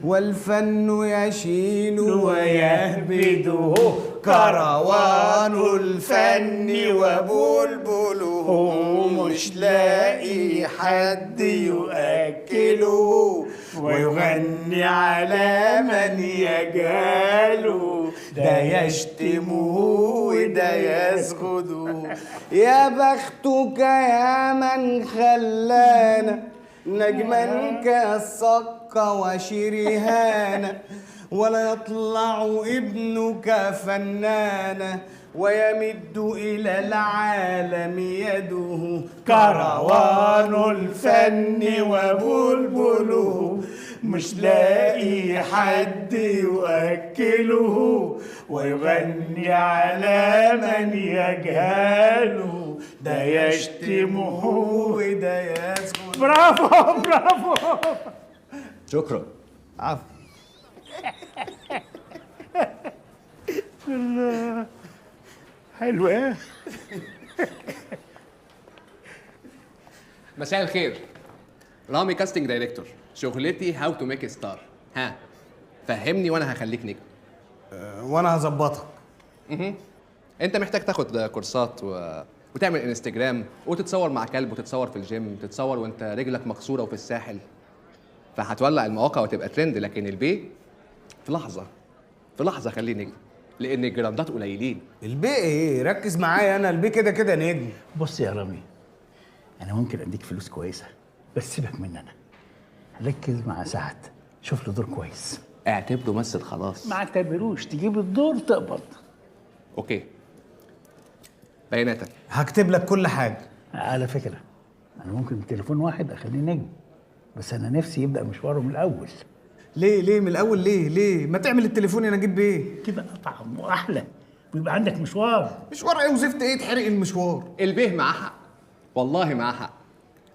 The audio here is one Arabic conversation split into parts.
والفن يشين ويهبده كروان الفن وبلبله مش لاقي حد يؤكله ويغني على من يجهله، ده يشتمه وده يسخده. يا بختك يا من خلانا نجما كالصك وشرهانا، ولا يطلع ابنك فنانا ويمد إلى العالم يده كروان الفن وبلبله مش لاقي حد يؤكله ويغني على من يجهله، ده يشتمه وده يسكت. برافو برافو. شكرا. عفو. حلوة. مساء الخير، رامي كاستنج دايركتور. شغلتي هاو تو ميك ستار. ها فهمني وانا هخليك نجم. وانا هظبطك. انت محتاج تاخد كورسات وتعمل انستجرام وتتصور مع كلب وتتصور في الجيم، تتصور وانت رجلك مكسوره وفي الساحل، فهتولع المواقع وتبقى ترند. لكن البي في لحظه خليه نجم، لان الجراندات قليلين. البي ايه؟ ركز معايا، انا البي كده كده نجم. بص يا رامي، انا ممكن اديك فلوس كويسه بس سيبك مني انا. ركز مع سعد، شوف له دور كويس. اعتبره مثل خلاص. ما اعتبروش، تجيب الدور تقبض. اوكي، بياناتك. هكتب لك كل حاجه. على فكره انا ممكن بتليفون واحد اخليه نجم، بس انا نفسي يبدا مشواره من الاول. ليه من الاول؟ ليه ما تعمل التليفون يا نجيب بيه؟ كده اطعم واحلى ويبقى عندك مشوار. مشوار ايه وزفت ايه؟ تحرق المشوار. البيه معاه حق، والله معاه حق.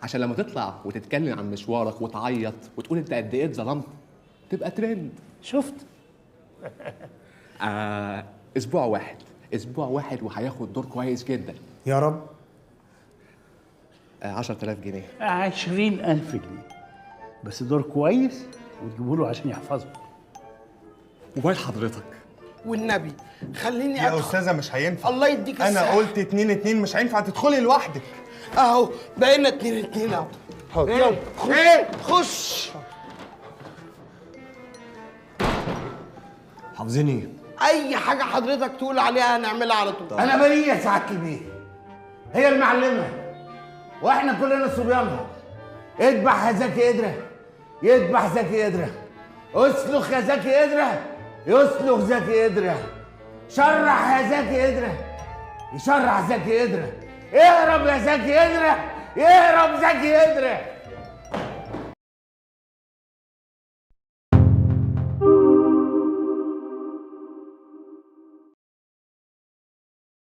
عشان لما تطلع وتتكلم عن مشوارك وتعيط وتقول انت قد ايه اتظلمت تبقى ترند. شفت؟ اسبوع واحد وهياخد دور كويس جدا. يا رب. 10,000 جنيه. 20,000 جنيه بس دور كويس وتجيبه له عشان يحفظه. موبايل حضرتك. والنبي خليني يا أدخل. استاذه مش هينفع. الله يديك انا الصحة. قلت 2-2 مش هينفع تدخلي لوحدك. اهو بقينا 2-2 اهو. حاضر يلا خش. حافظين ايه؟ اي حاجه حضرتك تقول عليها هنعملها على طول. انا بريء يا سعاده البيه، هي المعلمه واحنا كلنا صبيانها. اذبح يا زكي قدره، يذبح زكي قدره. اسلخ يا زكي قدره، يسلخ زكي قدره. شرح يا زكي قدره، يشرح زكي قدره. اهرب يا زكي قدره، يهرب زكي قدره.